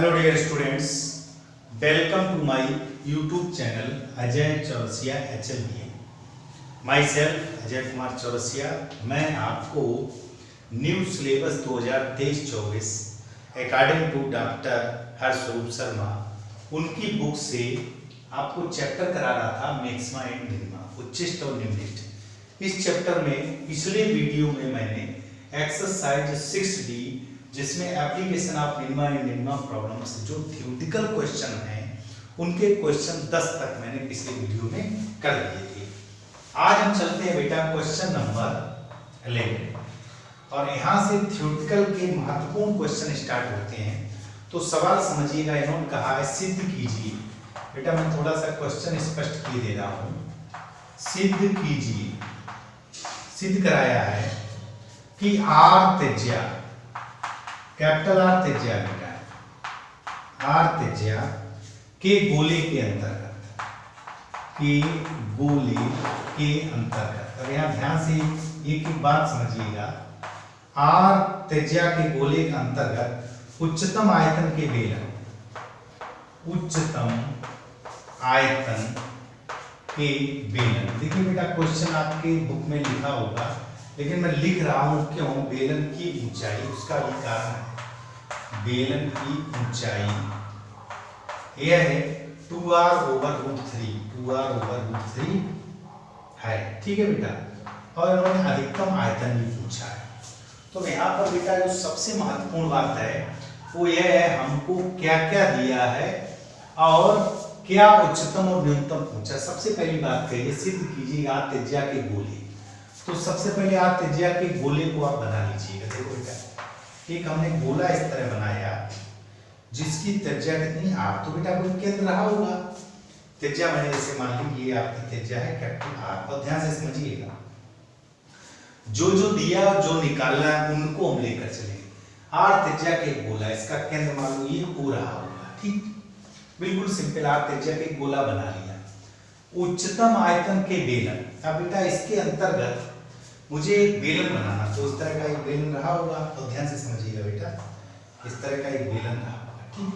Hello dear students, welcome to my YouTube channel Ajay Chaurasia HLBA। Myself Ajay Kumar Chaurasia. मैं आपको new syllabus 2023-24 according to doctor Harsharoop Sharma उनकी book से आपको chapter करा रहा था मैक्सिमा एंड मिनिमा, उच्चिष्ट और निम्निष्ट। इस चैप्टर में पिछले वीडियो में मैंने एक्सरसाइज 6D जिसमें application of minima and minima problems जो थ्योरेटिकल क्वेश्चन हैं उनके क्वेश्चन 10 तक मैंने पिछले वीडियो में कर दिए थे। आज हम चलते हैं बेटा क्वेश्चन नंबर 11 और यहाँ से थ्योरेटिकल के महत्वपूर्ण क्वेश्चन स्टार्ट होते हैं। तो सवाल समझिएगा, इन्होंने कहा है सिद्ध कीजिए। बेटा मैं थोड़ा सा क्वेश्चन स्पष्ट किए दे रहा हूँ। सिद्ध कीजिए, सिद्ध कराया है कि आर त्रिज्या, कैपिटल आर त्रिज्या बेटा, आर त्रिज्या के गोले के अंतर्गत, के गोले के अंतर्गत। अब यहाँ ध्यान से एक बात समझिएगा, आर त्रिज्या के गोले के अंतर्गत उच्चतम आयतन के बेलन, उच्चतम आयतन के बेलन। देखिए बेटा क्वेश्चन आपके बुक में लिखा होगा, लेकिन मैं लिख रहा हूं क्यों? बेलन की ऊंचाई, उसका भी कारण है। बेलन की ऊंचाई यह है 2r/√3, 2r/√3 है, ठीक है बेटा। और इन्होंने अधिकतम आयतन भी पूछा है। तो यहाँ पर बेटा जो सबसे महत्वपूर्ण बात है वो यह है, हमको क्या क्या दिया है और क्या उच्चतम और न्यूनतम पूछा। सबसे पहली बात कहिए, सिद्ध कीजिए आर त्रिज्या के गोले। तो सबसे पहले आर त्रिज्या के गोले को आप बना लीजिएगा। देखो बेटा, एक हमने गोला इस तरह बनाया जिसकी त्रिज्या कितनी आर, तो बेटा कोई केंद्र रहा होगा। त्रिज्या मैंने जैसे मान ली ये आपकी त्रिज्या है कैपिटल आर। और ध्यान से समझिएगा, जो जो दिया जो निकालना है उनको हम लेकर चलेंगे। आर त्रिज्या के गोला, इसका केंद्र मान लो ये O रहा होगा, ठीक, बिल्कुल सिंपल। आर त्रिज्या के गोला बना लिया। उच्चतम आयतन के बेलन, अब बेटा इसके अंतर्गत मुझे एक बेलन बनाना, तो इस तरह का एक बेलन रहा होगा। तो ध्यान से समझिएगा बेटा, इस तरह का एक बेलन रहा होगा, ठीक,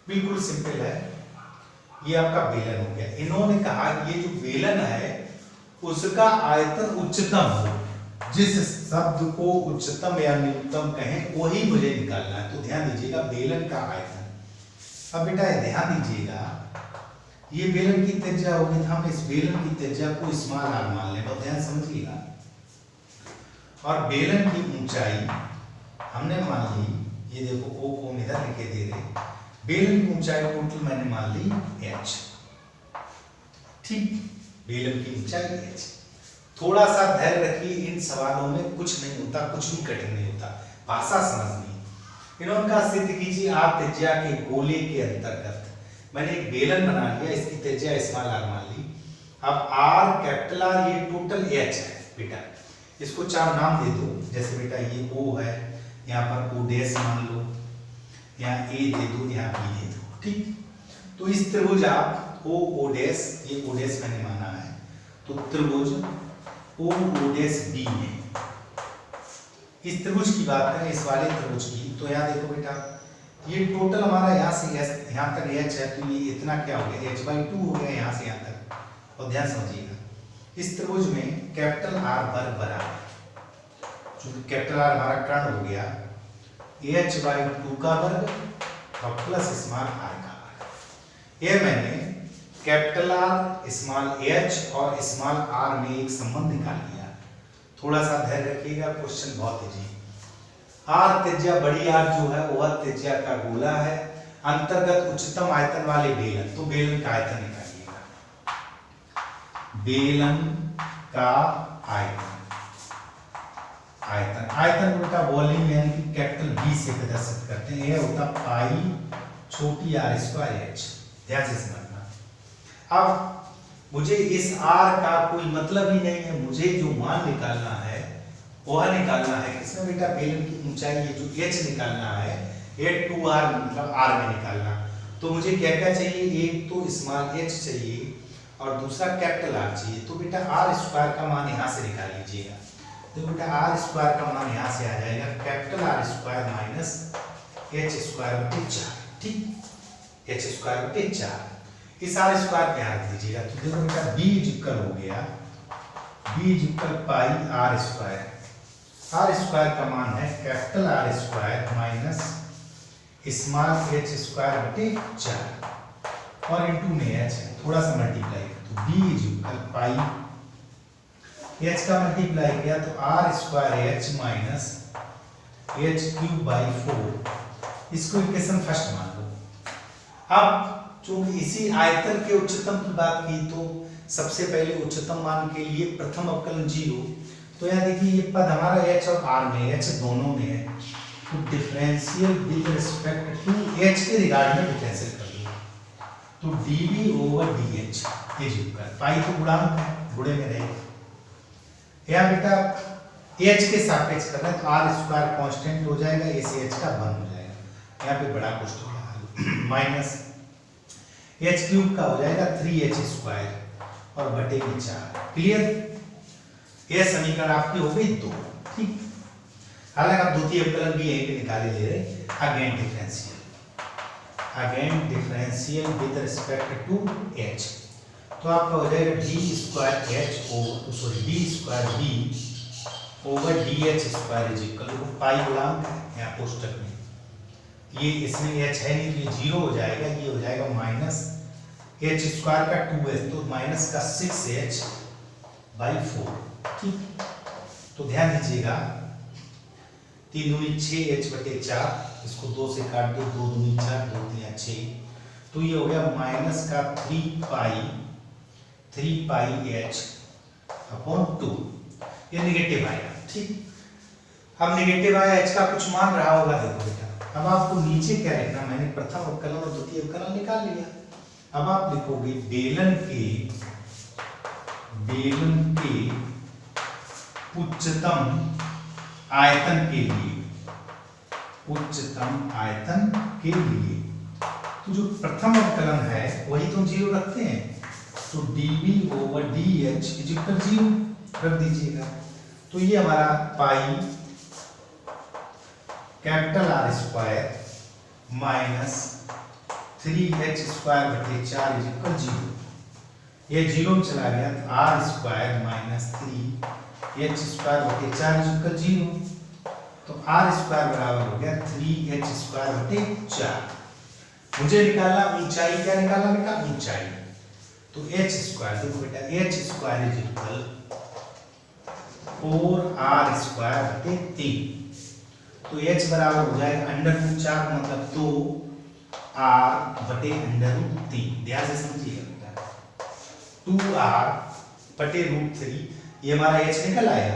बिल्कुल सिंपल है। ये आपका बेलन हो गया। इन्होंने कहा ये जो बेलन है उसका आयतन उच्चतम हो। जिस शब्द को उच्चतम या न्यूनतम कहें वही मुझे निकालना है। तो ध्यान दीजिएगा, बेलन का आयतन। अब बेटा ध्यान दीजिएगा, ये बेलन की त्रिज्या होगी, तो हम इस बेलन की त्रिज्या को स्मॉल आर मान लें। बहुत ध्यान समझिएगा। और बेलन की ऊंचाई हमने मान ली, ये देखो ओ को हम इधर लिखे दे रहे। बेलन की ऊंचाई टोटल मैंने मान ली h, ठीक, बेलन की ऊंचाई h। थोड़ा सा धैर्य रखिए, इन सवालों में कुछ नहीं होता, कुछ भी कठिन नहीं होता, भाषा समझनी। इन्होंने कहा सिद्ध कीजिए आर त्रिज्या के गोले के अंतर्गत। मैंने एक बेलन बना लिया, इसकी त्रिज्या स्मॉल आर मान ली। अब आर कैपिटल आर ये टोटल h है बेटा। इसको चार नाम दे दो, जैसे बेटा ये O है, यहाँ पर O डैश मान लो, यहाँ A दे दो, यहाँ B दे दो, ठीक। तो इस त्रिभुज आप O डैश, ये O डैश मैंने माना है, तो त्रिभुज O डैश B में इस त्रिभुज की बात करें, इस वाले त्रिभुज की, तो यहाँ देखो बेटा ये टोटल हमारा यहाँ से यहाँ तक h है, तो ये इतना क्या हो गया, h/2 हो गया यहाँ से यहाँ तक। और ध्यान समझिएगा, इस त्रिभुज में कैपिटल आर वर्ग बराबर, चूंकि कैपिटल आर हमारा कर्ण हो गया, h/2 का वर्ग और प्लस स्मॉल आर का वर्ग। यह मैंने कैपिटल आर स्मॉल h और स्मॉल आर में एक संबंध निकाल लिया। थोड़ा सा धैर्य रखिएगा, क्वेश्चन बहुत इजी। आर त्रिज्या बड़ी आर जो है वह त्रिज्या का गोला है, अंतर्गत उच्चतम आयतन वाले बेलन। तो बेलन का आयतन निकालिएगा, बेलन का आयतन। आयतन बेटा वॉल्यूम यानी कि कैपिटल B से प्रदर्शित करते हैं। यह होता पाई छोटी r² h। ध्यान से समझना। अब मुझे इस r का कोई मतलब ही नहीं है, मुझे जो मान निकालना है वह निकालना है किसमें बेटा, बेलन की ऊंचाई, ये जो h निकालना है ये 2r मतलब r में निकालना। तो मुझे क्या क्या चाहिए, एक तो स्मॉल h चाहिए और दूसरा कैपिटल R चाहिए। तो बेटा r² का मान यहाँ से निकाल लीजिएगा। तो बेटा r² का मान यहाँ से आ जाएगा capital R² minus H square बटे 4, ठीक, एच स्क्वायर बटे 4, इस आर स्क्वायर पे यहाँ रख दीजिएगा। तो देखो बेटा बी इक्वल हो गया, B equal pi R square, R square का मान है capital R square minus small H square बटे 4 और इनटू में एच है, थोड़ा सा मल्टीप्लाई तो बी इक्वल पाई एच का मल्टीप्लाई किया तो R square H minus H cube by 4, इसको इक्वेशन फर्स्ट मान लो। अब चूंकि इसी आयतन के उच्चतम की बात की तो सबसे पहले उच्चतम मान के लिए प्रथम अवकलन 0, तो यहाँ देखिए ये पद हमारा h और r में, h दोनों में है, तो differential with respect to h के रिगार्ड में डिफरेंशियल कर दो, तो dv ओवर dh ये इक्वल पाई तो गुणांक है, गुणे में रहेगा। यहाँ बेटा h के सापेक्ष करना है तो r स्क्वायर कांस्टेंट हो जाएगा, a से h का 1 हो जाएगा, यहाँ पे बड़ा क्वेश्चन माइनस h क्यूब का हो जाएगा 3h स्क्वायर और बटे में 4, क्लियर। यह समीकरण आपकी हो गई 2, ठीक। हालांकि आप द्वितीय अवकलन भी यहीं पे निकाले ले रहे, again differential with respect to h, तो आपका हो जाएगा d square h over d square b over dh square is equal to pi गुणांक है यहाँ कोष्टक में, ये इसमें h है नहीं तो ये 0 हो जाएगा, ये हो जाएगा माइनस h स्क्वायर का 2h तो माइनस का 6h बाई 4, ठीक। तो ध्यान दीजिएगा 3 दूनी 6h बटे 4, इसको 2 से काट दो, 2 दूनी 4, 2 3 6, तो ये हो गया माइनस का 3 पाई h अपॉन 2, ये निगेटिव आएगा, ठीक। अब निगेटिव आया h का कुछ मान रहा होगा, देखो बेटा अब आपको नीचे क्या लिखना, मैंने प्रथम अवकलन और द्वितीय अवकलन निकाल लिया, अब आप लिखोगे बेलन के उच्चतम आयतन के लिए, तो जो प्रथम अवकलन है वही तुम 0 रखते हैं, तो dv ओवर dh इक्वल 0 रख दीजिएगा, तो ये हमारा pi capital R square minus 3h square बटे 4 इक्वल 0, ये 0 में चला गया तो R square minus 3h square बटे 4 इक्वल 0, तो आर स्क्वायर बराबर हो गया 3h स्क्वायर बटे 4। मुझे निकालना ऊंचाई, क्या निकालना बेटा ऊंचाई, तो h स्क्वायर, देखो बेटा h square is equal 4r square बटे 3, तो h बराबर हो जाएगा अंडर रूट 4 मतलब 2r बटे अंडर रूट 3, ध्यान से समझिएगा बेटा 2r बटे रूट 3, ये हमारा h निकल आया।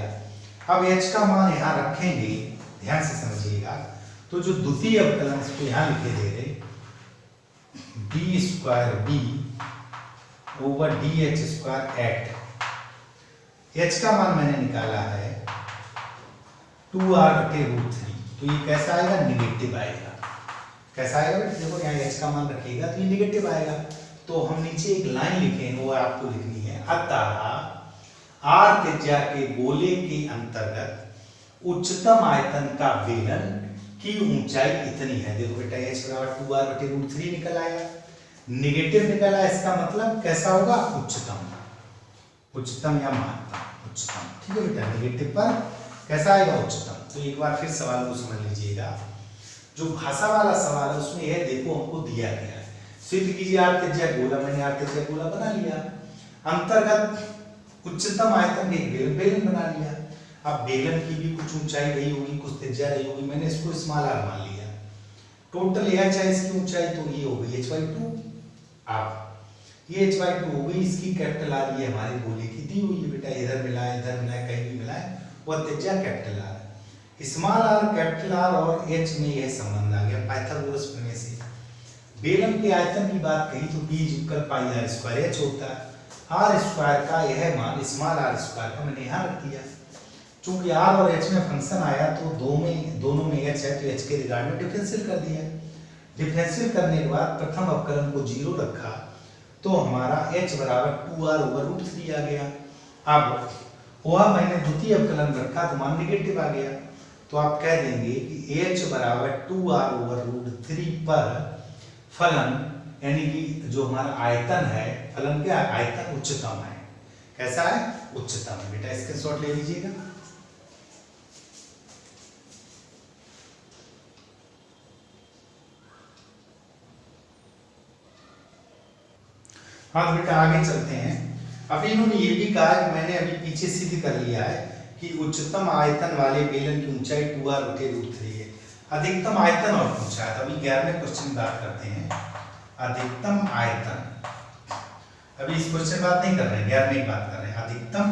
अब h का मान यहाँ रखेंगे, ध्यान से समझिएगा, तो जो द्वितीय अवकलन इसको यहाँ लिखे दे रहे d square b over dh square at, h का मान मैंने निकाला है 2r बटे रूट 3, तो ये कैसा आएगा निगेटिव आएगा, कैसा आएगा बेटा, देखो यहाँ h का मान रखिएगा तो ये निगेटिव आएगा, तो हम नीचे एक लाइन लिखेंगे वो आपको लिखनी है, अतः r त्रिज्या के गोले के अंतर्गत उच्चतम आयतन का बेलन की ऊंचाई इतनी है। देखो बेटा h बराबर 2r बटे रूट 3 निकल आया, निगेटिव निकल आया, इसका मतलब कैसा होगा उच्चतम या महत्तम, उच्चतम, ठीक है बेटा, निगेटिव पर कैसा आएगा उच्चतम। तो एक बार फिर सवाल को समझ लीजिएगा, जो भाषा वाला सवाल है उसमें यह देखो हमको दिया गया है, सिद्ध कीजिए आर त्रिज्या गोला, मैंने आर त्रिज्या गोला बना लिया, अंतर्गत उच्चतम आयतन में बेलन बना लिया, अब बेलन की भी कुछ ऊंचाई रही होगी, कुछ त्रिज्या रही होगी, मैंने इसको स्मॉल आर मान लिया, टोटल h है इसकी ऊंचाई, तो ये हो गई h/2, अब ये h/2 हो गई, इसकी कैपिटल आर ये हमारे गोले की दी हुई है बेटा, इधर मिला है कहीं भी मिला है, वह त्रिज्या capital R, small are capital R और h में यह संबंध आ गया पाइथागोरस प्रमेय से। बेलन के आयतन की बात कही तो b equal pi R square h होता है, आर स्क्वायर का यह मान स्मॉल आर स्क्वायर का मैंने यहाँ रख दिया, चूंकि r और h में फंक्शन आया तो दोनों में h है तो h के रिगार्ड में डिफरेंशियल कर दिया, डिफरेंशियल करने के बाद प्रथम अवकलन को 0 रखा तो हमारा h बराबर 2r ओवर रूट 3 आ गया। अब वह मैंने द्वितीय अवकलन रखा तो मान निगेटिव आ गया, तो आप कह देंगे कि h बराबर 2r/√3 पर फलन यानी कि जो हमारा आयतन है, फलन क्या है, आयतन उच्चतम है। कैसा है, उच्चतम है। बेटा स्क्रीनशॉट ले लीजिएगा। हाँ बेटा आगे चलते हैं। अभी इन्होंने ये भी कहा कि मैंने अभी पीछे सिद्ध कर लिया है कि उच्चतम आयतन वाले बेलन की ऊंचाई 2r/√3 है। अधिकतम आयतन और पूछा है। तो अभी 11वें क्वेश्चन की बात करते हैं। अधिकतम आयतन, अभी इस क्वेश्चन की बात नहीं कर रहे हैं, 11वें की बात कर रहे हैं। अधिकतम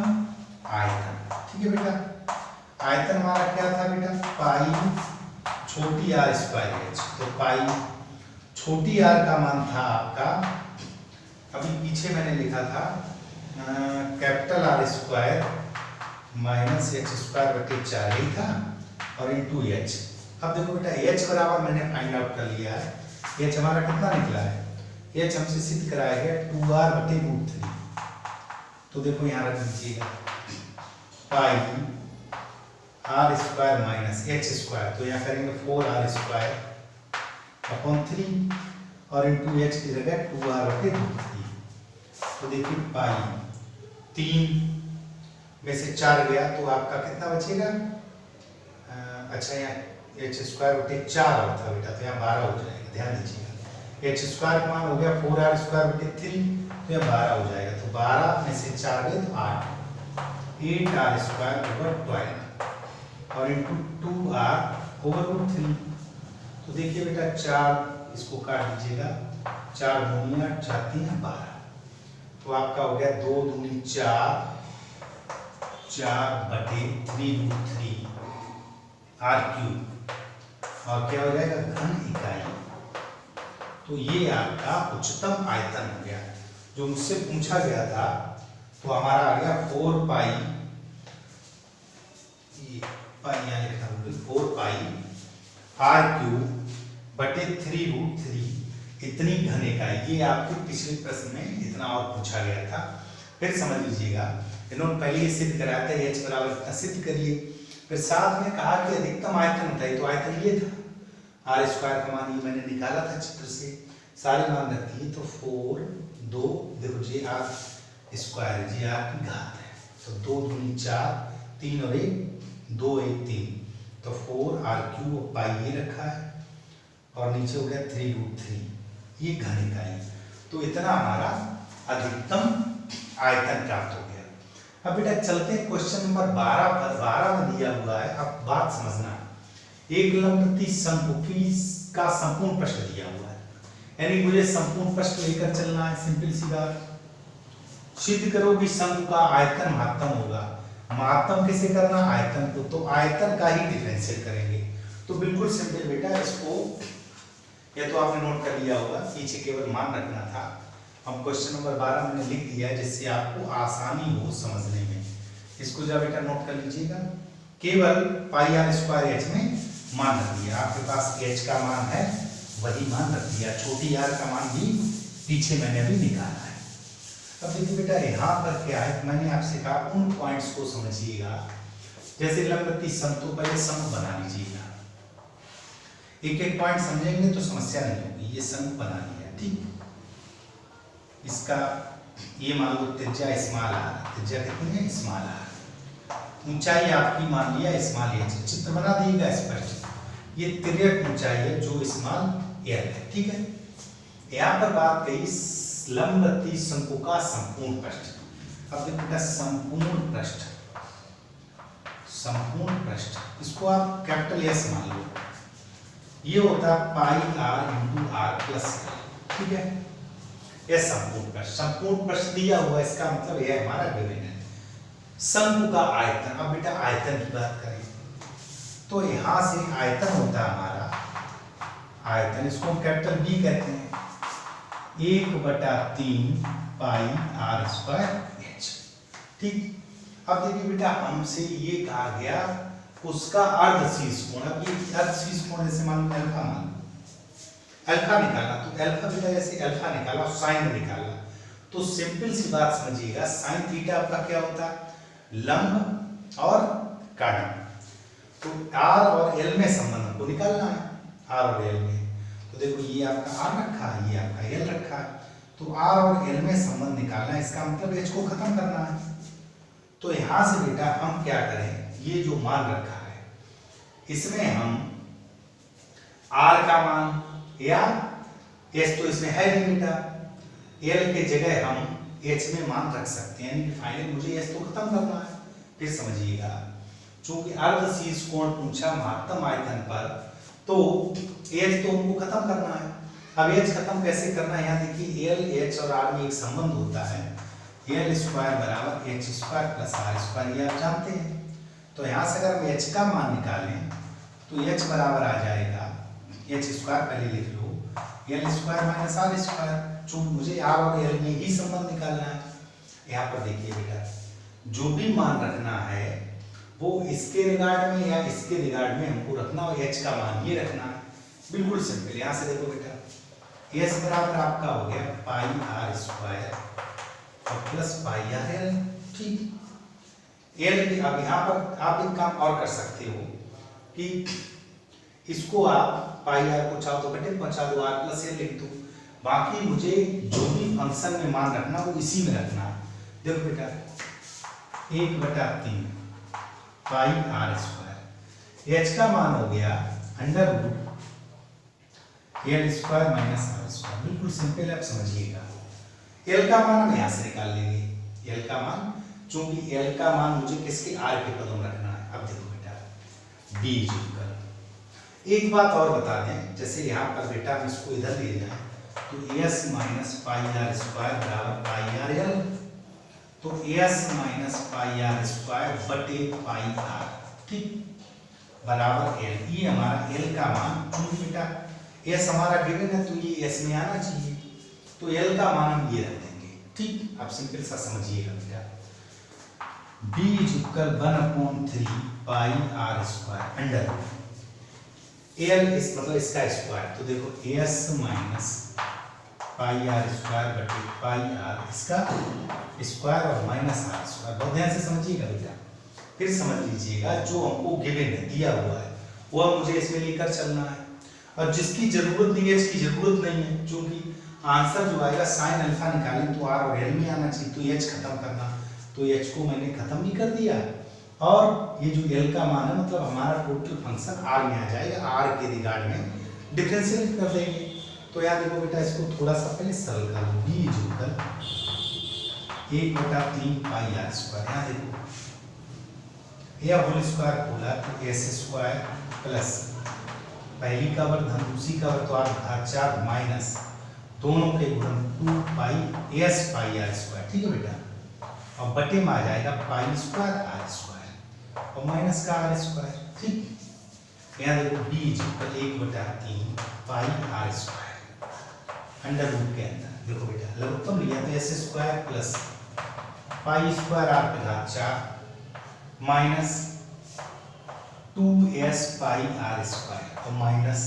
आयतन, ठीक है बेटा। आयतन हमारा क्या था बेटा, पाई छोटी r²h। तो पाई छोटी r का मान था आपका, अभी पीछे मैंने लिखा था कैपिटल R² माइनस h²/4 ही था और इंटू h। अब देखो बेटा h बराबर मैंने फाइंड आउट कर लिया है। h हमारा कितना निकला है, h हमसे सिद्ध कराया गया 2r/√3। तो देखो यहाँ रख दीजिएगा पाई r² माइनस h², तो यहाँ करेंगे 4r²/3 और इंटू h की जगह 2r/√3। तो देखिए पाई 3 में से 4 गया तो आपका कितना बचेगा, अच्छा यहाँ h²/4 और था बेटा, तो यहाँ 12 हो जाएगा। ध्यान दीजिएगा h² का मान हो गया 4r²/3, तो यहाँ 12 हो जाएगा। तो 12 में से 4 गए तो 8r²/12 और इंटू 2r/√3। तो देखिए बेटा 4 इसको काट दीजिएगा, 4 दूनी 8, 4 3 12। तो आपका हो गया 2 दूनी 4, 4/3√3 r³ और क्या हो जाएगा, घन इकाई। तो ये आपका उच्चतम आयतन हो गया जो मुझसे पूछा गया था। तो हमारा आ गया 4 पाई, यहाँ लिखा हूँ 4 पाई r³/3√3 इतनी घन इकाई। ये आपके पिछले प्रश्न में इतना और पूछा गया था। फिर समझ लीजिएगा, इन्होंने पहले ये सिद्ध कराया था h बराबर इतना सिद्ध करिए, फिर साथ में कहा कि अधिकतम आयतन होता है। तो आयतन ये था, r² का मान ये मैंने निकाला था चित्र से, सारे मान रख दिए। तो 4 2 देखो जी r² जी r की घात है, तो 2 दूनी 4, 3 और 1 2 1 3, तो 4r³ और पाई ये रखा है और नीचे हो गया 3√3, ये घन इकाई। तो इतना हमारा अधिकतम आयतन प्राप्त हो गया। अब बेटा चलते हैं क्वेश्चन नंबर 12 पर। 12 में दिया हुआ है, अब बात समझना, एक लंबवती शंकु का संपूर्ण पृष्ठ दिया हुआ है, यानी मुझे संपूर्ण पृष्ठ लेकर चलना है। सिंपल सी बात, सिद्ध करो कि शंकु का आयतन महत्तम होगा। महत्तम कैसे करना, आयतन को, तो आयतन का ही डिफरेंशिएट करेंगे। तो बिल्कुल सिंपल बेटा, इसको या तो आपने नोट कर लिया होगा, पीछे केवल मान रखना था। हम क्वेश्चन नंबर 12 मैंने लिख दिया है जिससे आपको आसानी हो समझने में। इसको जब बेटा नोट कर लीजिएगा, केवल पाई r²h में मान रख दिया। आपके पास h का मान है वही मान रख दिया, छोटी r का मान भी पीछे मैंने अभी निकाला है। अब देखिए बेटा यहाँ पर क्या है, मैंने आपसे कहा उन पॉइंट्स को समझिएगा। जैसे लंबवती शंकु, पहले शंकु बना लीजिएगा, एक एक पॉइंट समझेंगे तो समस्या नहीं होगी। ये शंकु बना लिया, ठीक। इसका ये मान लो त्रिज्या स्मॉल r, त्रिज्या कितनी है, स्मॉल r। ऊंचाई आपकी मान लिया स्मॉल h, चित्र बना दिएगा स्पष्ट। ये तिर्यक ऊंचाई है जो स्मॉल l है, ठीक है। यहाँ पर बात कही लंबवती शंकु का संपूर्ण पृष्ठ। अब देखो बेटा संपूर्ण पृष्ठ, संपूर्ण पृष्ठ, इसको आप कैपिटल S मान लो। ये होता है पाई r इंटू r+, ठीक है। यह संपूर्ण पृष्ठ, संपूर्ण पृष्ठ दिया हुआ, इसका मतलब यह हमारा गिवन है शंकु का आयतन। अब बेटा आयतन की बात करें तो यहां से आयतन होता है हमारा आयतन, इसको हम कैपिटल B कहते हैं, 1/3 पाई r²h, ठीक। अब देखिए बेटा हमसे ये कहा गया उसका अर्धशीर्ष कोण। अब ये अर्धशीर्ष कोण जैसे मान लो अल्फा, मान अल्फा निकाला, तो अल्फा बेटा जैसे अल्फा निकाला और साइन निकाला, तो सिंपल सी बात समझिएगा, साइन थीटा आपका क्या होता है, लंब और कर्ण। तो आर और एल में संबंध हमको निकालना है, आर और एल में। तो देखो ये आपका आर रखा है, ये आपका एल रखा है, तो आर और एल में संबंध निकालना है, इसका मतलब एच को खत्म करना है। तो यहां से बेटा हम क्या करें, ये जो मान रखा है इसमें हम आर का मान या एच तो इसमें है नहीं बेटा, एल के जगह हम एच में मान रख सकते हैं, यानी कि फाइनल मुझे एच तो खत्म करना है। फिर समझिएगा, चूंकि अर्धशीर्ष कोण पूछा महत्तम आयतन पर, तो एच तो हमको खत्म करना है। अब एच खत्म कैसे करना है, यहाँ देखिए एल एच और आर में एक संबंध होता है, एल स्क्वायर बराबर H square plus R square, ये आप जानते हैं। तो यहाँ से अगर हम एच का मान निकालें तो एच बराबर आ जाएगा, एच स्क्वायर पहले लिख लो, L square minus R square, चूंकि मुझे आर और एल में ही संबंध निकालना है। यहाँ पर देखिए बेटा, जो भी मान रखना है वो इसके रिगार्ड में या इसके रिगार्ड में हमको रखना, और एच का मान ये रखना है, बिल्कुल सिंपल। यहाँ से देखो बेटा, एच बराबर आपका हो गया पाई आर स्क्वायर और प्लस पाई आर एल, ठीक। एल की अब यहाँ पर आप एक काम और कर सकते हो कि इसको आप पाई आर को चाहो तो बटे पहुंचा दो, आर प्लस एल लिख दो, बाकी मुझे जो भी फंक्शन में मान रखना वो इसी में रखना। देखो बेटा 1/3 पाई आर स्क्वायर, एच का मान हो गया under root L square minus R square, बिल्कुल सिंपल, आप समझिएगा। एल का मान हम यहाँ से निकाल लेंगे, एल का मान, चूंकि एल का मान मुझे किसके आर के पदों में रखना है। अब देखो बेटा बी इक्वल, एक बात और बता दें, जैसे यहाँ पर बेटा हम इसको इधर ले जाएं तो S minus pi R square बराबर पाई आर एल, तो S minus pi R square बटे पाई आर, ठीक, बराबर एल। ये हमारा एल का मान, चूंकि बेटा एस हमारा गिवन है तो ये एस में आना चाहिए, तो एल का मान हम ये रख देंगे, ठीक। आप सिंपल सा समझिएगा बेटा, B equal 1/3 pi R square under L, इस मतलब इसका स्क्वायर, तो देखो S minus pi R square बटे पाई आर, इसका स्क्वायर और माइनस आर स्क्वायर, बहुत ध्यान से समझिएगा बेटा। फिर समझ लीजिएगा, जो हमको गिवन है, दिया हुआ है, वो मुझे इसमें लेकर चलना है, और जिसकी जरूरत नहीं है, इसकी जरूरत नहीं है, क्योंकि आंसर जो आएगा साइन अल्फा निकालें तो आर और एल में आना चाहिए, तो एच खत्म करना, तो एच को मैंने खत्म भी कर दिया, और ये जो एल का मान है मतलब हमारा टोटल फंक्शन आर में आ जाएगा, आर के रिगार्ड में डिफरेंशिएट कर देंगे। तो याद देखो बेटा, इसको थोड़ा सा पहले सरल कर लो, B equal 1/3 pi R square, यहाँ देखो यह होल स्क्वायर खोला तो एस स्क्वायर प्लस पहली का वर्ग दूसरी का वर्ग, तो आर घात 4 माइनस दोनों के गुणन 2 pi S pi R square, ठीक है बेटा, और बटे में आ जाएगा पाई स्क्वायर आर स्क्वायर और माइनस का आर स्क्वायर, ठीक। यहाँ देखो B equal 1/3 pi R square under root के अंदर, देखो बेटा लघुत्तम लिया तो S square plus pi square R पे घात 4 minus 2s pi R square और माइनस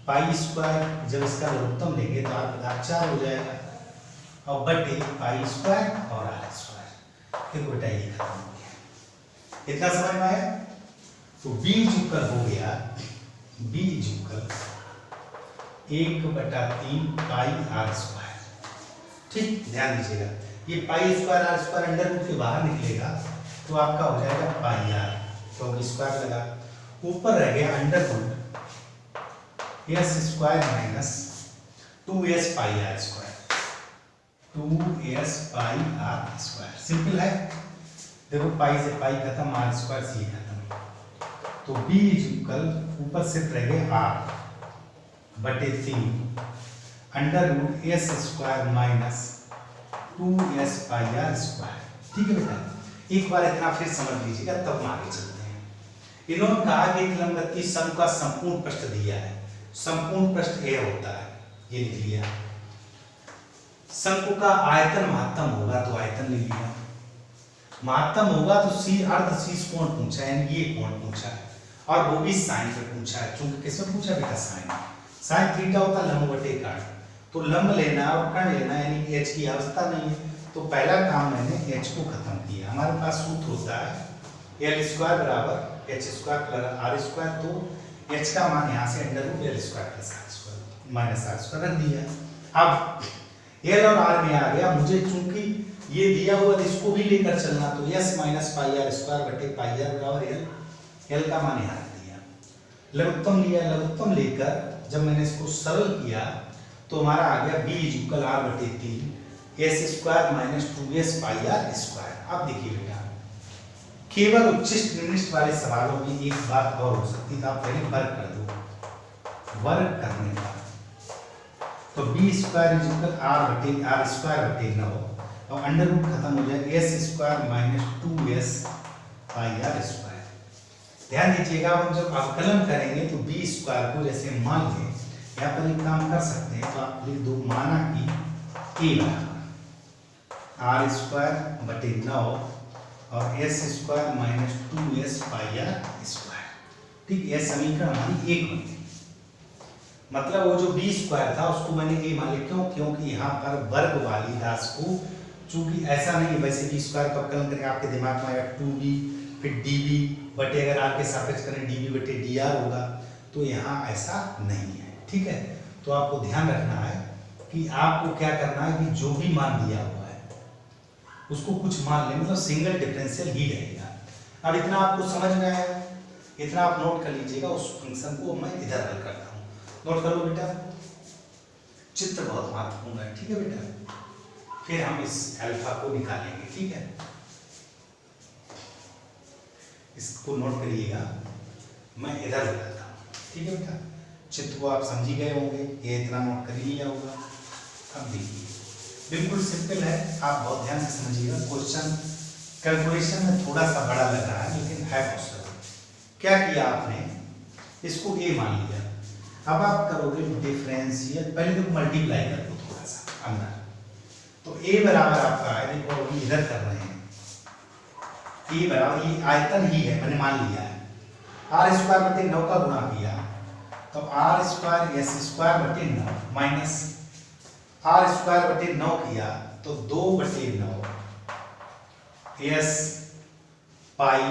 पाई स्क्वायर, जब इसका लघुत्तम लेंगे तो आर पे घात 4 हो जाएगा, और बटे पाई स्क्वायर और आर स्क्वायर। देखो बेटा ये खत्म हो गया, इतना समझ में आया। तो बी इक्वल हो गया, B equal 1/3 pi R square, ठीक। ध्यान दीजिएगा, ये pi square R square under root के बाहर निकलेगा तो आपका हो जाएगा पाई आर, तो स्क्वायर लगा, ऊपर रह गया under root S square minus 2s pi R square, 2s pi R square, simple है। देखो पाई से पाई खत्म, आर स्क्वायर से खत्म, तो बी इक्वल ऊपर सिर्फ रह गए आर बटे 3 under root S square minus 2s pi R square, ठीक है बेटा। एक बार इतना फिर समझ लीजिएगा, तब हम आगे चलते हैं। इन्होंने कहा कि एक लंबवती शंकु का संपूर्ण पृष्ठ दिया है, संपूर्ण पृष्ठ ए होता है, ये लिख लिया। शंकु का आयतन महत्तम होगा तो आयतन ले लिया, महत्तम होगा तो सी अर्ध शीर्ष कोण पूछा है, यानी ये कोण पूछा है, और वो भी साइन पे पूछा है, क्योंकि किसमें पूछा बेटा साइन, साइन थीटा होता है लंब बटे कर्ण, तो लंब लेना और कर्ण लेना, यानी कि एच की अवस्था नहीं है, तो पहला काम मैंने एच को खत्म किया। हमारे पास सूत्र होता है एल स्क्वायर बराबर H square plus R square, तो एच का मान यहाँ से under root L square plus R square minus R square रख दिया। अब एल और आर में आ गया, मुझे चूंकि ये दिया हुआ इसको भी लेकर चलना, तो S minus pi R square बटे पाई आर बराबर एल, एल का मान यहाँ रख दिया। लघुत्तम लिया, लघुत्तम लेकर जब मैंने इसको सरल किया तो हमारा आ गया बी इज इक्वल आर बटे 3 S square minus 2s pi R square. अब देखिए बेटा, केवल उच्चिष्ट निम्निष्ट वाले सवालों में एक बात और हो सकती है, आप पहले वर्ग कर दो। वर्ग करने का तो B square is equal R square बटे 9 और अंडर रूट खत्म हो जाएगा S square minus 2s pi R square. ध्यान दीजिएगा, हम जब अवकलन करेंगे तो बी स्क्वायर को जैसे मान लें, यहाँ पर एक काम कर सकते हैं, तो आप लिख दो माना कि ए बराबर आर स्क्वायर बटे 9 और S square minus 2s pi R square. ठीक, यह समीकरण हमारी एक बन गई। मतलब वो जो बी स्क्वायर था उसको मैंने ए मान लिया, क्यों? क्योंकि यहाँ पर वर्ग वाली राशि को, चूंकि ऐसा नहीं है वैसे बी स्क्वायर का अवकलन करके आपके दिमाग में आएगा 2b फिर db बटे, अगर आपके सापेक्ष करें db बटे dr होगा, तो यहाँ ऐसा नहीं है। ठीक है, तो आपको ध्यान रखना है कि आपको क्या करना है कि जो भी मान दिया हुआ है उसको कुछ मान लें, मतलब सिंगल डिफरेंशियल ही रहेगा। अब इतना आपको समझ में आया, इतना आप नोट कर लीजिएगा। उस फंक्शन को मैं इधर हल करता हूँ, नोट कर लो बेटा, चित्र बहुत महत्वपूर्ण है। ठीक है बेटा, फिर हम इस अल्फा को निकालेंगे। ठीक है, इसको नोट करिएगा, मैं इधर लगाता हूँ। ठीक है बेटा, चित्र को आप समझी गए होंगे, ये इतना नोट कर लिया होगा। अब देखिए, बिल्कुल सिंपल है, आप बहुत ध्यान से समझिएगा। क्वेश्चन कैलकुलेशन में थोड़ा सा बड़ा लग रहा है लेकिन है पॉसिबल। क्या किया आपने, इसको ए मान लिया, अब आप करोगे डिफरेंशियल, पहले तो मल्टीप्लाई कर दो थोड़ा सा अंदर, तो ए बराबर आपका है, देखो अभी इधर कर रहे हैं, ए बराबर ये आयतन ही है, मैंने मान लिया है, आर स्क्वायर बटे 9 का गुणा किया तो आर स्क्वायर एस स्क्वायर बटे 9 माइनस आर स्क्वायर बटे 9 किया तो 2 बटे 9 एस पाई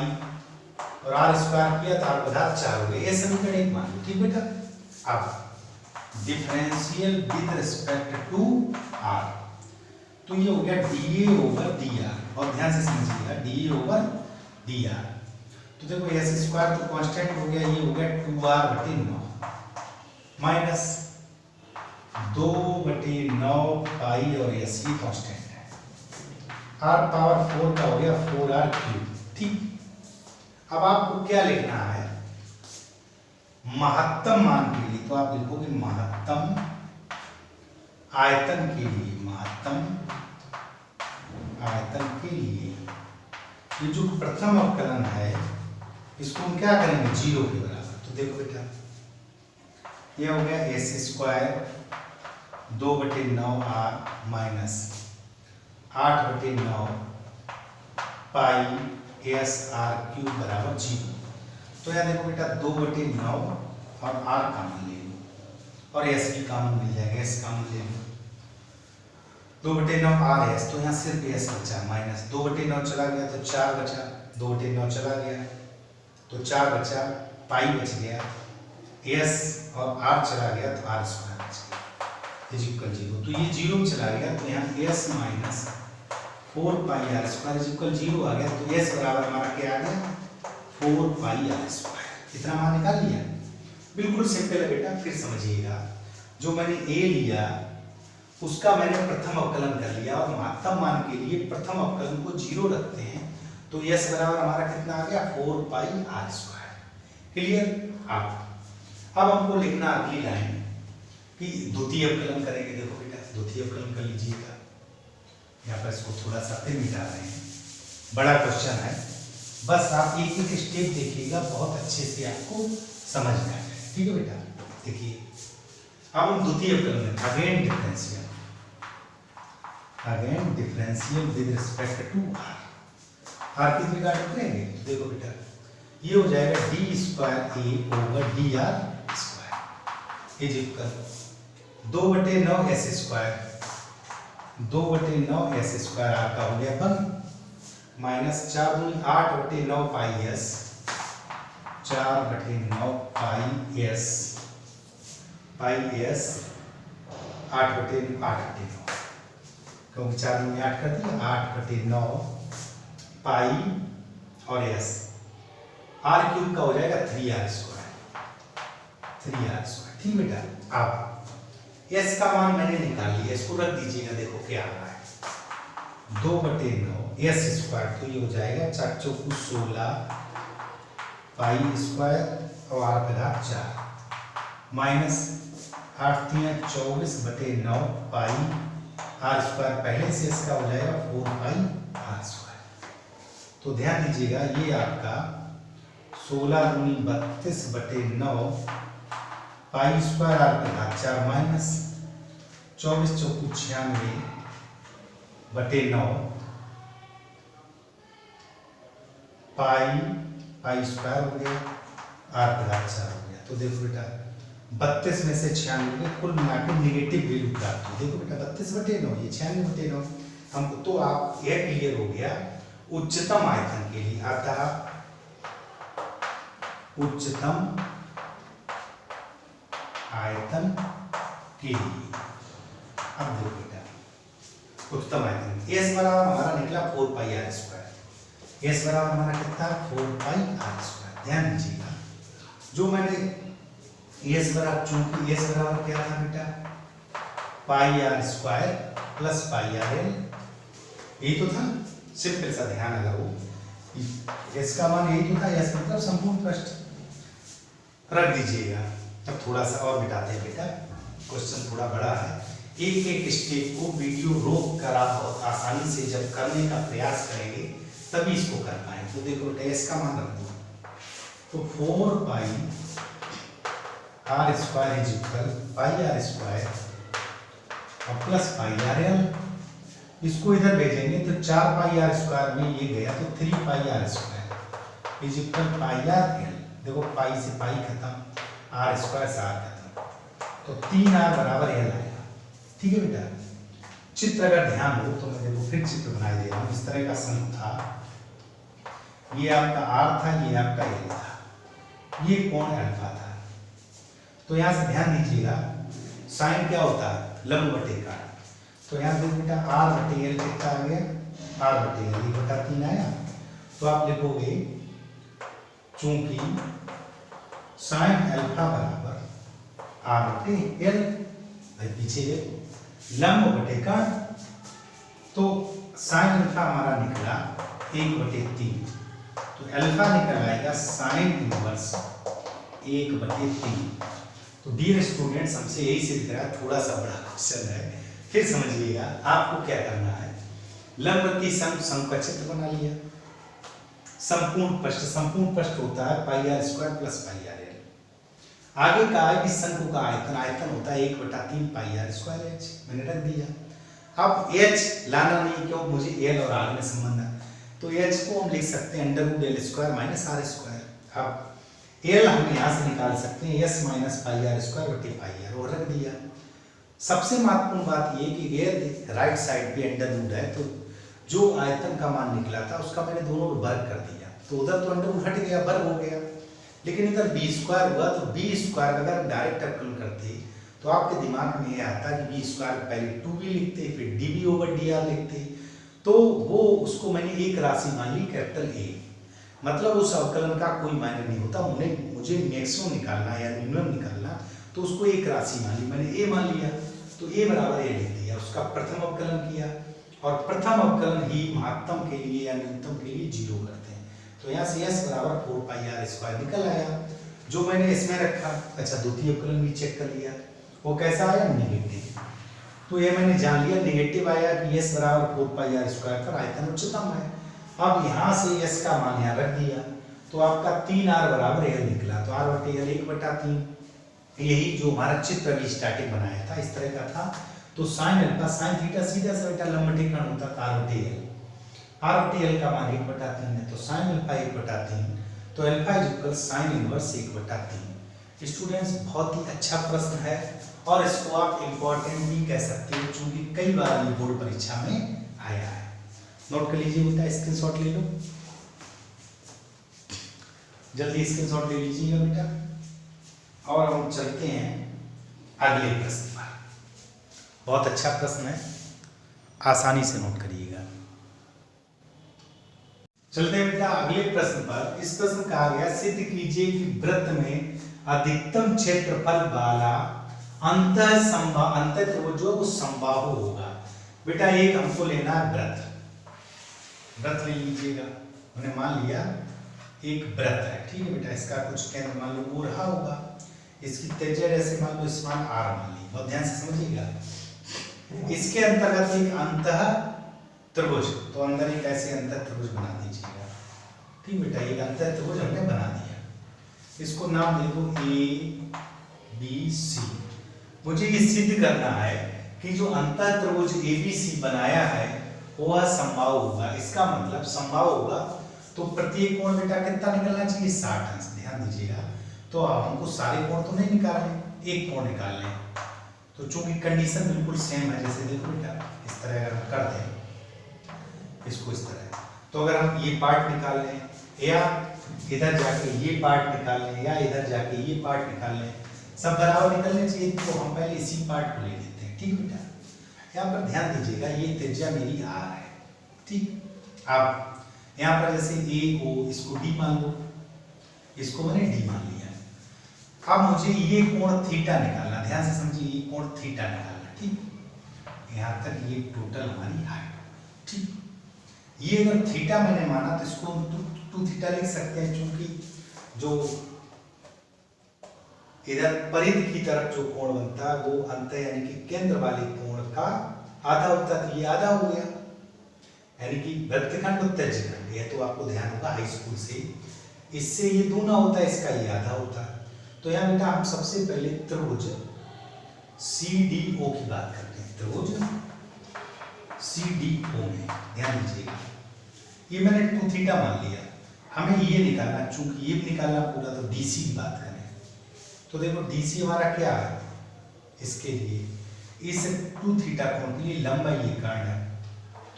और आर स्क्वायर किया तो आर बराबर 4 हो गए। ये समीकरण एक मान लो। ठीक बेटा, अब differential with respect to R, तो ये हो गया dA ओवर dr, और ध्यान से समझिएगा dA ओवर dr, तो देखो एस स्क्वायर तो कांस्टेंट हो गया, ये हो गया 2r बटे 9 माइनस 2 बटे 9 पाई और एस ये कांस्टेंट है, r पावर 4 का हो गया 4r क्यूब। ठीक, अब आपको क्या लिखना है, महत्तम मान के लिए, तो आप लिखोगे महत्तम आयतन के लिए, महत्तम आयतन के लिए ये जो प्रथम अवकलन है इसको हम क्या करेंगे, 0 के बराबर। तो देखो बेटा, ये हो गया एस स्क्वायर 2 बटे 9 आर माइनस 8 बटे 9 पाई एस आर क्यूब बराबर 0। तो यहाँ देखो बेटा 2 बटे 9 और आर कॉमन ले लो और एस भी कॉमन मिल जाएगा, एस कॉमन ले लो, 2 बटे 9 आर एस, तो यहाँ सिर्फ एस बचा माइनस 2 बटे 9 चला गया तो 4 बचा, 2 बटे 9 चला गया तो 4 बचा, पाई बच गया, एस और आर चला गया तो आर स्क्वायर बच गया इज इक्वल 0। तो ये 0 चला गया तो यहाँ S minus 4 pi R square is equal 0 आ गया, तो एस बराबर हमारा क्या आ गया 4 पाई आर स्क्वायर। इतना मान निकाल लिया, बिल्कुल सिंपल है बेटा। फिर समझिएगा, जो मैंने ए लिया उसका मैंने प्रथम अवकलन कर लिया और महत्तम मान के लिए प्रथम अवकलन को 0 रखते हैं, तो एस बराबर हमारा कितना आ गया 4 पाई आर स्क्वायर। क्लियर? अब हमको लिखना अगली लाइन कि द्वितीय अवकलन करेंगे। देखो बेटा, द्वितीय अवकलन कर लीजिएगा, यहाँ पर इसको थोड़ा सा फिर मिटा रहे हैं, बड़ा क्वेश्चन है, बस आप एक एक स्टेप देखिएगा, बहुत अच्छे से आपको समझ में आ जाए। ठीक है बेटा, देखिए अब हम द्वितीय अवकलन में again differential with respect to R की रिगार्ड करेंगे। देखो बेटा, ये हो जाएगा D square A over D R square is equal 2 बटे 9 एस स्क्वायर, 2 बटे 9 एस स्क्वायर आर का हो गया बन, माइनस 4 दूनी 8 बटे 9 पाई एस 4/9 पाई एस 8/9 क्योंकि 4 में 8 कर दिया 8/9 पाई और एस आर क्यूब का हो जाएगा 3r²। ठीक बेटा। अब एस का मान मैंने निकाल लिया, इसको रख दीजिएगा, देखो क्या आ रहा है 2/9 s², तो ये हो जाएगा 4 चौकू 16 पाई स्क्वायर और r/4 माइनस 8 3 24/9 पाई r² पहले से इसका हो जाएगा 4 पाई r²। तो ध्यान दीजिएगा ये आपका 16 दूनी 32/9 pi square r/4 minus 24 चौकू 96/9 pi square हो गया r/4 हो गया। तो देखो बेटा 32 में से 96 कुल मिलाकर निगेटिव वैल्यू प्राप्त हुई। देखो बेटा 32/9 ये 96/9 हमको, तो आप यह क्लियर हो गया उच्चतम आयतन के लिए, अतः उच्चतम आयतन के लिए। अब देखो बेटा उच्चतम आयतन s बराबर हमारा निकला 4 पाई r²। s बराबर हमारा कितना 4 पाई r²। ध्यान दीजिएगा जो मैंने s बराबर, चूंकि s बराबर क्या था बेटा पाई r² प्लस पाई rl, यही तो था। सिंपल सा ध्यान अगर हो s का मान यही तो था, s मतलब संपूर्ण पृष्ठ रख दीजिएगा। अब थोड़ा सा और बिठाते हैं बेटा, क्वेश्चन थोड़ा बड़ा है, एक एक स्टेप को वीडियो रोक कर आप बहुत आसानी से जब करने का प्रयास करेंगे तभी इसको कर पाएंगे। तो देखो बेटा s का मान रख दो, तो 4 पाई r² पाई r² और प्लस पाई rl, इसको इधर भेजेंगे तो 4 पाई r² में ये गया तो 3 पाई r² पाई rl। देखो पाई से पाई खत्म, r² से r खत्म, तो 3r बराबर l आएगा। ठीक है बेटा। चित्र अगर ध्यान हो तो मैं देखो फिर चित्र बनाई दे रहा हूँ। इस तरह का शंकु था, ये आपका r था, ये आपका l था, ये कोण अल्फा था। तो यहाँ से ध्यान दीजिएगा साइन क्या होता है लंब बटे काट। तो यहाँ देखो बेटा r/l कितना आ गया r/l 1/3 आया। तो आप लिखोगे चूंकि साइन अल्फा बराबर r/l, भाई पीछे लंब बटे काट, तो साइन अल्फा हमारा निकला 1/3, तो अल्फा निकल आएगा साइन इनवर्स 1/3। तो डियर स्टूडेंट्स हमसे यही सिद्ध करा, थोड़ा सा बड़ा क्वेश्चन है, फिर समझिएगा। आपको क्या करना है, लंबवती शंकु का चित्र बना लिया, संपूर्ण पृष्ठ होता है पाई r² प्लस पाई rl। आगे का है कि शंकु का आयतन होता है 1/3 पाई r² h, मैंने रख दिया। अब h लाना नहीं, क्यों, मुझे l और r में संबंध है, तो h को हम लिख सकते हैं √l² माइनस r²। अब l हम यहाँ से निकाल सकते हैं s माइनस पाई r² बटे पाई r, और रख दिया। सबसे महत्वपूर्ण बात ये कि राइट साइड पे अंडरवुड है, तो जो आयतन का मान निकला था उसका मैंने दोनों को वर्ग कर दिया, तो उधर तो अंडरवुड हट गया, वर्ग हो गया, लेकिन इधर b² हुआ। तो b² अगर डायरेक्ट अवकलन करते तो आपके दिमाग में ये आता कि b² पहले 2b लिखते, फिर db/dr लिखते, तो वो उसको मैंने एक राशि मान ली कैपिटल A, मतलब उस अवकलन का कोई मायने नहीं होता, मुझे मैक्सिमम निकालना या मिनिमम निकालना, तो उसको एक राशि मान ली, मैंने a मान लिया, तो a बराबर a लिख दिया, उसका प्रथम अवकलन किया, और प्रथम अवकलन ही महत्तम के लिए या न्यूनतम के लिए 0 करते हैं। तो यहाँ से s बराबर 4 पाई r² निकल आया, जो मैंने इसमें रखा। अच्छा द्वितीय अवकलन भी चेक कर लिया, वो कैसा आया नेगेटिव, तो ये मैंने जान लिया नेगेटिव आया कि s बराबर 4 पाई r² पर आयतन उच्चतम है। अब यहाँ से s का मान यहाँ रख दिया, तो आपका 3r बराबर l निकला, तो r/l 1/3, यही जो हमारा चित्र अभी स्टार्टिंग बनाया था इस तरह का था। तो साइन अल्फा साइन थीटा सीधा सा बेटा लंब बटे कोण होता था r/l का मान 1/3 है, तो साइन अल्फा 1/3, तो alpha equal sine inverse 1/3। Students बहुत ही अच्छा प्रश्न है, और इसको आप इम्पोर्टेंट भी कह सकते हो, क्योंकि कई बार ये बोर्ड परीक्षा में आया है। नोट कर लीजिए बेटा, स्क्रीनशॉट ले लो। जल्दी स्क्रीनशॉट ले लीजिएगा बेटा। और हम चलते हैं अगले प्रश्न पर। बहुत अच्छा प्रश्न है, आसानी से नोट करिएगा। चलते हैं बेटा अगले प्रश्न पर। इस प्रश्न का कहा गया सिद्ध कीजिए कि वृत्त में अधिकतम क्षेत्रफल वाला अंतः त्रिभुज जो वो समबाहु होगा। बेटा एक हमको लेना है वृत्त ले लीजिएगा। हमने मान लिया एक वृत्त है, ठीक है बेटा। इसका कुछ केंद्र मान लो वो रहा होगा, इसकी त्रिज्या जैसे मान लो समान r मान ली। बहुत ध्यान से समझिएगा। इसके अंतर्गत एक अंतः त्रिभुज, तो अंदर एक ऐसे अंतः त्रिभुज बना दीजिएगा, ठीक बेटा। एक अंतः त्रिभुज हमने बना दिया, इसको नाम दे दो ABC। मुझे ये सिद्ध करना है कि जो अंतः त्रिभुज ABC बनाया है वह समबाहु होगा। इसका मतलब समबाहु होगा तो प्रत्येक कोण बेटा कितना निकलना चाहिए, 60 अंश। ध्यान दीजिएगा। तो हमको सारे कोण तो नहीं निकालने, एक कोण निकालने हैं। तो चूंकि कंडीशन बिल्कुल सेम है, जैसे देखो बेटा इस तरह अगर हम कर दें इसको इस तरह, तो अगर हम ये पार्ट निकाल लें या इधर जाके ये पार्ट निकाल लें या इधर जाके ये पार्ट निकाल लें, सब बराबर निकलने चाहिए। तो हम पहले इसी पार्ट को ले लेते हैं, ठीक बेटा। यहाँ पर ध्यान दीजिएगा, ये त्रिज्या मेरी r है, ठीक। अब यहाँ पर जैसे AO, इसको D मान लो, इसको मैंने D मान लिया। अब मुझे ये कोण थीटा निकालना, ध्यान से समझिए, ये कोण थीटा निकालना, ठीक। यहाँ तक ये टोटल हमारी हाइट, ठीक। ये अगर थीटा मैंने माना तो इसको हम 2 थीटा लिख सकते हैं, क्योंकि जो इधर परिधि की तरफ जो कोण बनता है वो अंतः यानी कि केंद्र वाले कोण का आधा होता है, तो ये आधा हो गया, यानी कि वृत्तखंड और त्यज्यखंड। ये तो आपको ध्यान होगा हाई स्कूल से, इससे ये दूना होता है, इसका ये आधा होता है। तो यहाँ बेटा हम सबसे पहले त्रिभुज CDO की बात करते हैं। त्रिभुज CDO में ध्यान दीजिएगा, ये मैंने 2 थीटा मान लिया। हमें ये निकालना, चूंकि ये निकालना पूरा, तो DC की बात करें तो देखो DC हमारा क्या है, इसके लिए इस 2 थीटा कोण के लिए लंब ये कर्ण है।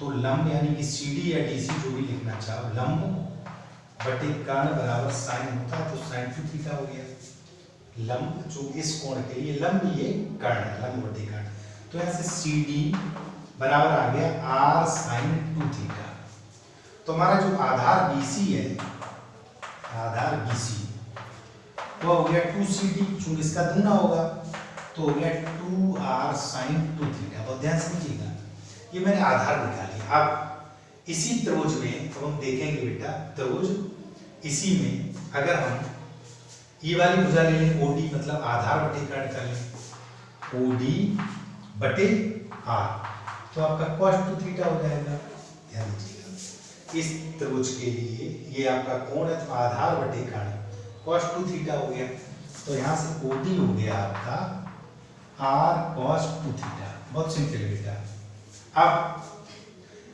तो लंब यानी कि CD या DC जो भी लिखना चाहो, लंब बटे कर्ण बराबर साइन होता है, तो साइन 2 थीटा हो गया। लंब जो इस कोण के लिए लंब ये कर्ण है, लंब बटे कर्ण। तो यहाँ से CD बराबर आ गया r sin 2 थीटा। तो हमारा जो आधार BC है, आधार BC वो हो गया 2CD, चूंकि इसका दूना होगा तो हो गया 2r sin 2 थीटा। बहुत ध्यान समझिएगा, ये मैंने आधार निकाल लिया। अब इसी त्रिभुज में तो हम देखेंगे बेटा, त्रिभुज इसी में अगर हम ये वाली भुजा ले लें OD, मतलब आधार बटे कर्ण कर लें OD बटे r, तो आपका cos 2 थीटा हो जाएगा। ध्यान दीजिएगा, इस त्रिभुज के लिए ये आपका कोण है, तो आधार बटे कर्ण cos 2 थीटा हो गया। तो यहाँ से OD हो गया आपका r cos 2 थीटा। बहुत सिंपल बेटा। अब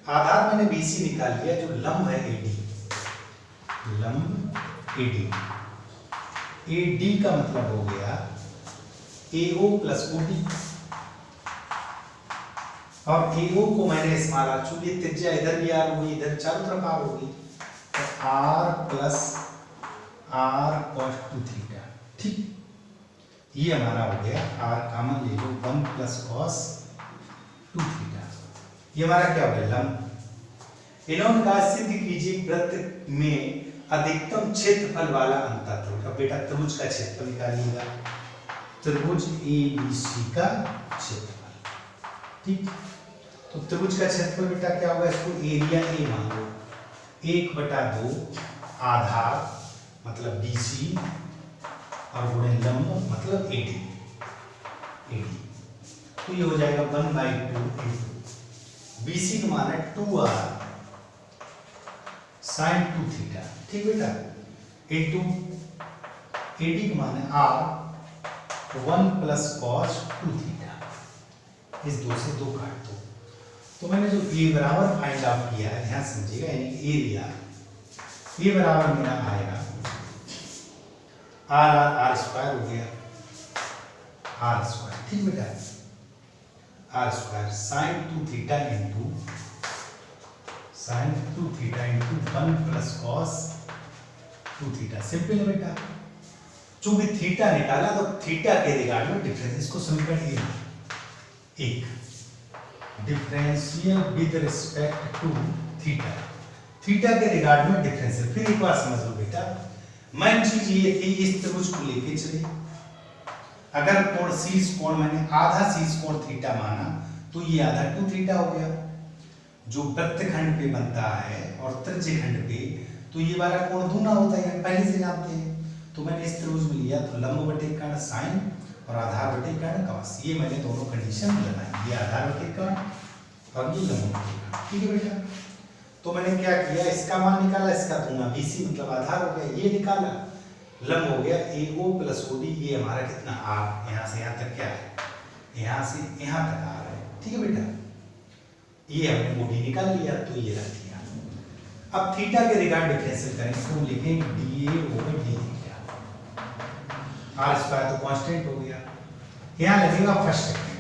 आधार मैंने BC निकाल लिया, जो लंब है AD, लंब AD का मतलब हो गया AO प्लस OD। और AO को मैंने इस्तेमाल, चूंकि त्रिज्या इधर भी r होगी, इधर चारों तरफ r होगी, तो r plus r cos 2 theta, ठीक। ये हमारा हो गया, r कॉमन ले लो, 1 प्लस cos 2 थीटा। ये हमारा क्या हो गया, लंब। इन्होंने कहा सिद्ध कीजिए वृत्त में अधिकतम क्षेत्रफल वाला अंतः त्रिभुज। अब बेटा त्रिभुज का क्षेत्रफल निकालिएगा, त्रिभुज ABC का क्षेत्रफल, ठीक। तो त्रिभुज का क्षेत्रफल बेटा क्या होगा, इसको एरिया A मान लो, 1/2 आधार मतलब BC और गुणे लंब मतलब AD। तो ये हो जाएगा 1/2 इंटू BC का मान है 2r sin 2 थीटा, ठीक बेटा, इंटू AD का मान है r 1 प्लस cos 2 थीटा। इस 2 से 2 काट दो। तो मैंने जो A बराबर फाइंड आउट किया है, ध्यान समझिएगा, यानी एरिया A बराबर मेरा आएगा r स्क्वायर हो गया, r स्क्वायर, ठीक बेटा, r square sin 2 theta into sin 2 theta into 1 plus cos 2 theta, simple है बेटा। चूंकि थीटा निकाला तो थीटा के रिगार्ड में डिफरेंस, इसको समीकरण ये एक differential with respect to theta, theta के रिगार्ड में डिफरेंस है। फिर एक बार समझ लो बेटा, मेन चीज ये थी इस त्रिभुज को लेके चले, अगर कोण शीर्ष कोण मैंने आधा शीर्ष कोण थीटा माना तो ये आधा 2 थीटा हो गया जो वृत्तखंड पे बनता है, और त्रिज्यखंड पे तो ये वाला कोण दूना होता है, पहले से जानते हैं। तो मैंने इस त्रिभुज में लिया तो लंब बटे कर्ण साइन और आधार बटे कर्ण कॉस, ये मैंने दोनों कंडीशन लगाई, ये आधार बटे कर्ण और ये लंब बटे कर्ण, ठीक है बेटा। तो मैंने क्या किया, इसका मान निकाला, इसका दूना BC मतलब आधार हो गया, ये निकाला, लंब हो गया AO प्लस OD, ये हमारा कितना R, यहाँ से यहाँ तक क्या है, यहाँ से यहाँ तक R है, ठीक है बेटा। ये हमने OD निकाल लिया तो ये रख दिया। अब थीटा के रिगार्ड डिफरेंशियल करेंगे तो लिखेंगे DA over D theta, R square तो कांस्टेंट हो गया, यहाँ लगेगा फर्स्ट सेकंड,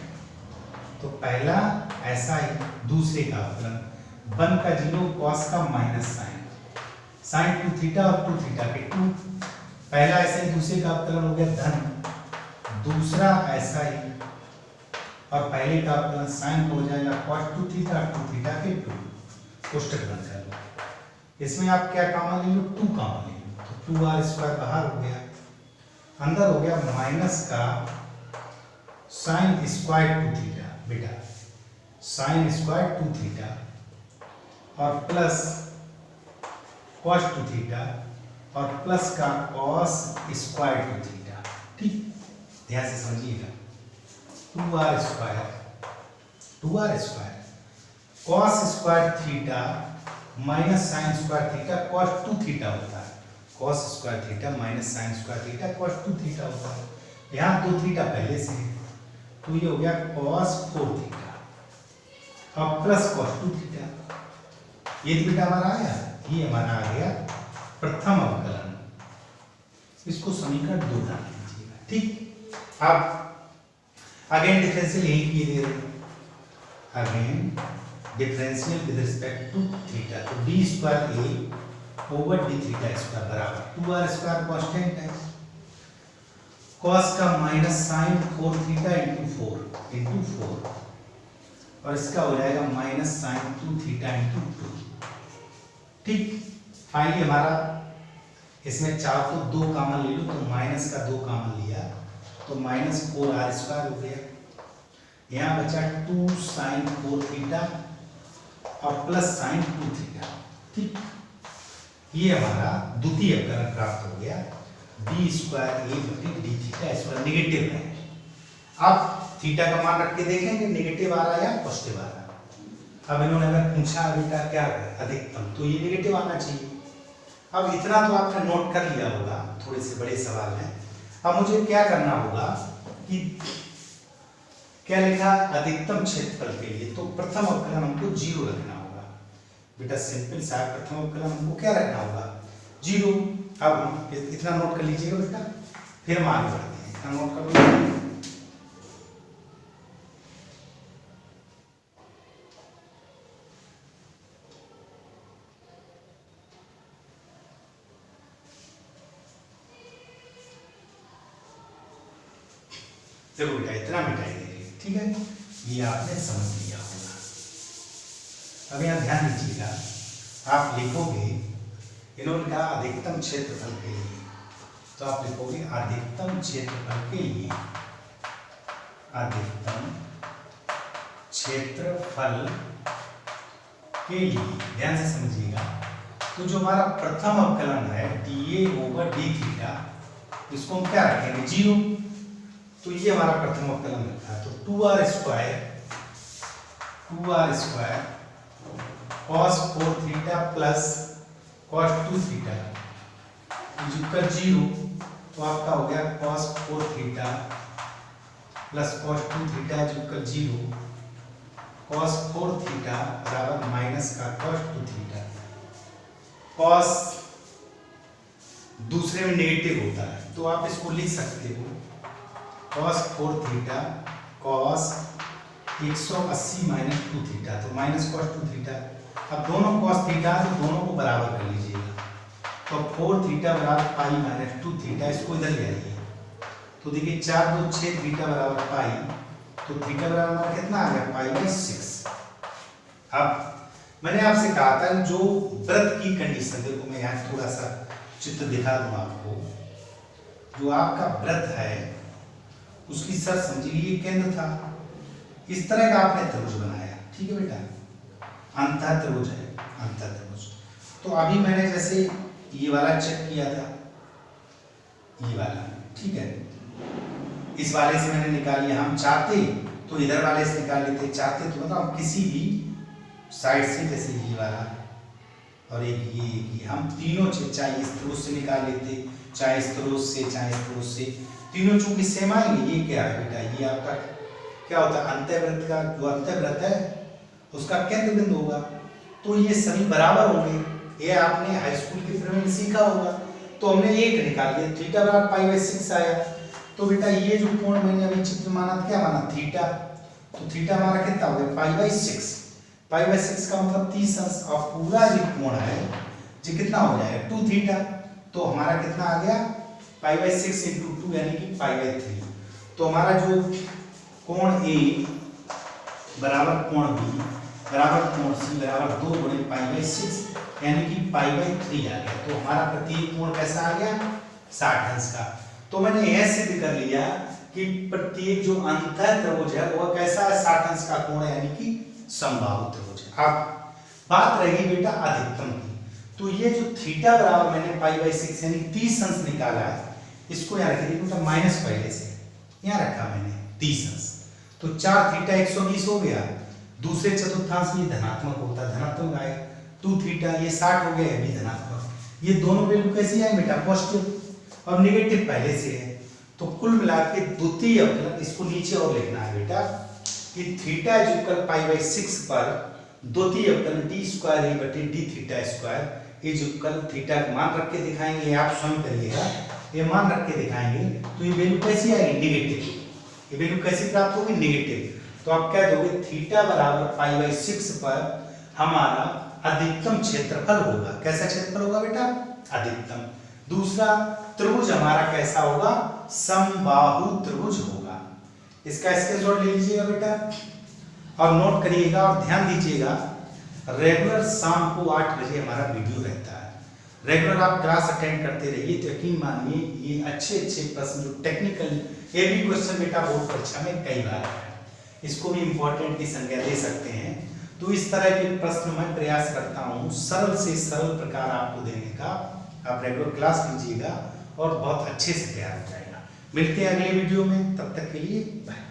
तो पहला ऐसा ही, दूसरे का अवकलन 1 का 0 cos का माइनस साइन 2 थीटा और 2 थीटा के 2, पहला ऐसा ही, दूसरे का अवकलन हो गया धन, दूसरा ऐसा ही, और पहले का अवकलन साइन हो जाएगा cos 2 थीटा 2 थीटा के 2, कोष्टक बंद कर लो। इसमें आप क्या कॉमन ले लो, 2 कॉमन ले लो, तो 2r स्क्वायर बाहर हो गया, अंदर हो गया माइनस का साइन स्क्वायर 2 थीटा बेटा, साइन स्क्वायर 2 थीटा और प्लस cos 2 थीटा और प्लस का cos स्क्वायर 2 थीटा, ठीक, ध्यान से समझिएगा। 2r square cos square theta minus sine square theta cos 2 theta होता है, cos square theta minus sine square theta cos 2 theta होता है, यहाँ 2 थीटा पहले से है तो ये हो गया cos 4 थीटा और प्लस cos 2 थीटा, ये थीटा हमारा आया, ये हमारा आ गया प्रथम अवकलन, इसको समीकरण 2 डाल दीजिएगा, ठीक। अब अगेन डिफरेंशियल यही किए दे रहे, again differential with respect to theta, तो d square a over d theta square बराबर 2r स्क्वायर कांस्टेंट है, cos का माइनस साइन 4 थीटा इंटू 4 और इसका हो जाएगा माइनस साइन 2 थीटा इंटू 2, ठीक। फाइनली हमारा इसमें 4 को 2 कॉमन ले लो तो माइनस का 2 कॉमन लिया तो माइनस 4r स्क्वायर हो गया, यहाँ बचा 2 साइन 4 थीटा और प्लस साइन 2 थीटा, ठीक। ये हमारा द्वितीय अवकलन प्राप्त हो गया, d स्क्वायर a बटे d थीटा स्क्वायर नेगेटिव है। अब थीटा का मान रख के देखेंगे नेगेटिव आ रहा है या पॉजिटिव आ रहा है। अब इन्होंने अगर पूछा बेटा क्या है अधिकतम, तो ये नेगेटिव आना चाहिए। अब इतना तो आपने नोट कर लिया होगा, थोड़े से बड़े सवाल हैं। अब मुझे क्या करना होगा कि क्या लिखा अधिकतम क्षेत्रफल के लिए, तो प्रथम अवकलन हमको 0 रखना होगा बेटा, सिंपल सा प्रथम अवकलन हमको क्या रखना होगा 0। अब हम इतना नोट कर लीजिएगा बेटा, फिर हम आगे बढ़ते हैं, इतना नोट कर लो। देखो बेटा इतना मिटाई दे, ठीक है, ये आपने समझ लिया होगा। अब यहाँ ध्यान दीजिएगा, आप लिखोगे इन्होंने कहा अधिकतम क्षेत्रफल के लिए, तो आप लिखोगे अधिकतम क्षेत्रफल के लिए, अधिकतम क्षेत्रफल के लिए, ध्यान से समझिएगा। तो जो हमारा प्रथम अवकलन है dA ओवर d थीटा, इसको हम क्या रखेंगे 0, तो ये हमारा प्रथम अवकलन रखा है, तो 2r square cos 4 theta plus cos 2 theta equal 0, तो आपका हो गया cos 4 theta plus cos 2 theta equal 0, cos 4 theta बराबर माइनस का cos 2 थीटा। cos दूसरे में नेगेटिव होता है तो आप इसको लिख सकते हो cos 4 theta cos 180 minus 2 theta, तो माइनस cos 2 थीटा। अब दोनों cos थीटा तो दोनों को बराबर कर लीजिएगा, तो 4 थीटा बराबर पाई माइनस 2 थीटा, इसको इधर ले आइए तो देखिए 4 2 6 थीटा बराबर पाई, तो थीटा बराबर हमारा कितना आ गया पाई बाई 6। अब मैंने आपसे कहा था जो वृत्त की कंडीशन, देखो मैं यहाँ थोड़ा सा चित्र दिखा दूं आपको, जो आपका वृत्त है उसकी सर समझिए ये केंद्र था, इस तरह का आपने त्रिभुज बनाया, ठीक है बेटा, अंतः त्रिभुज है, अंतः त्रिभुज। तो अभी मैंने जैसे ये वाला चेक किया था, ये वाला, ठीक है, इस वाले से मैंने निकाल लिया, हम चाहते तो इधर वाले से निकाल लेते, चाहते तो मतलब किसी भी साइड से, जैसे ये वाला और एक ये हम तीनों चाहे इस त्रिभुज से निकाल लेते, चाहे इस त्रिभुज से, चाहे इस त्रिभुज से, तीनों चूंकि सेम आएंगे। ये क्या है बेटा, ये आपका क्या होता है, अंतःवृत्त का जो अंतःवृत्त है उसका केंद्र बिंदु होगा, तो ये सभी बराबर होंगे। ये आपने हाई स्कूल के पीरियड में सीखा होगा। तो हमने एक निकाल लिया, थीटा बराबर पाई बाई 6 आया। तो बेटा ये जो कोण मैंने अभी चित्र माना, क्या माना, थीटा, तो थीटा हमारा कितना हो गया पाई बाई 6। पाई बाई 6 का मतलब 30 अंश, और पूरा जो कोण है ये कितना हो जाएगा 2 थीटा, तो हमारा कितना आ गया पाई बाई 6 इंटू 2 यानी कि पाई बाई 3। तो हमारा जो कोण ए बराबर कोण बी बराबर कोण सी बराबर 2 गुणे पाई बाई 6 यानी कि पाई बाई 3 आ गया। तो हमारा प्रत्येक कोण कैसा आ गया 60 अंश का। तो मैंने यह सिद्ध कर लिया कि प्रत्येक जो अंतः त्रिभुज है वह कैसा है 60 अंश का कोण है, यानी कि समबाहु त्रिभुज है। अब बात रही बेटा अधिकतम की, तो ये जो थीटा बराबर मैंने पाई बाई 6 यानी 30 अंश निकाला है, इसको यहाँ रखिए बेटा माइनस पहले से यहाँ रखा मैंने 30 अंश, तो 4 थीटा 120 हो गया। दूसरे चतुर्थांश में धनात्मक होता है, धनात्मक आए 2 थीटा, ये 60 हो गया, ये भी धनात्मक। ये दोनों वैल्यू कैसी आए बेटा पॉजिटिव, और नेगेटिव पहले से है। तो कुल मिला के द्वितीय अवकलन, इसको नीचे और लिखना है बेटा कि theta is equal pi by 6 पर द्वितीय अवकलन डी स्क्वायर ए बटे D theta square is equal theta का मान रख के दिखाएंगे, आप स्वयं करिएगा, ये मान रख के दिखाएंगे। तो ये वैल्यू कैसी आएगी नेगेटिव, ये वैल्यू कैसे प्राप्त होगी नेगेटिव। तो आप क्या दोगे थीटा बराबर पाई बाई 6 पर हमारा अधिकतम क्षेत्रफल होगा। कैसा क्षेत्रफल होगा बेटा अधिकतम। दूसरा त्रिभुज हमारा कैसा होगा समबाहु त्रिभुज होगा। इसका स्क्रीनशॉट ले लीजिएगा बेटा और नोट करिएगा और ध्यान दीजिएगा, रेगुलर शाम को 8 बजे हमारा वीडियो रहता है। रेगुलर आप क्लास अटेंड करते रहिए, तो यकीन मानिए ये अच्छे प्रश्न जो टेक्निकल ये भी क्वेश्चन बेटा बोर्ड परीक्षा में कई बार है, इसको भी इंपॉर्टेंट की संज्ञा दे सकते हैं। तो इस तरह के प्रश्न मैं प्रयास करता हूँ सरल से सरल प्रकार आपको देने का। आप रेगुलर क्लास लीजिएगा और बहुत अच्छे से तैयार हो जाएगा। मिलते हैं अगले वीडियो में, तब तक के लिए बाय।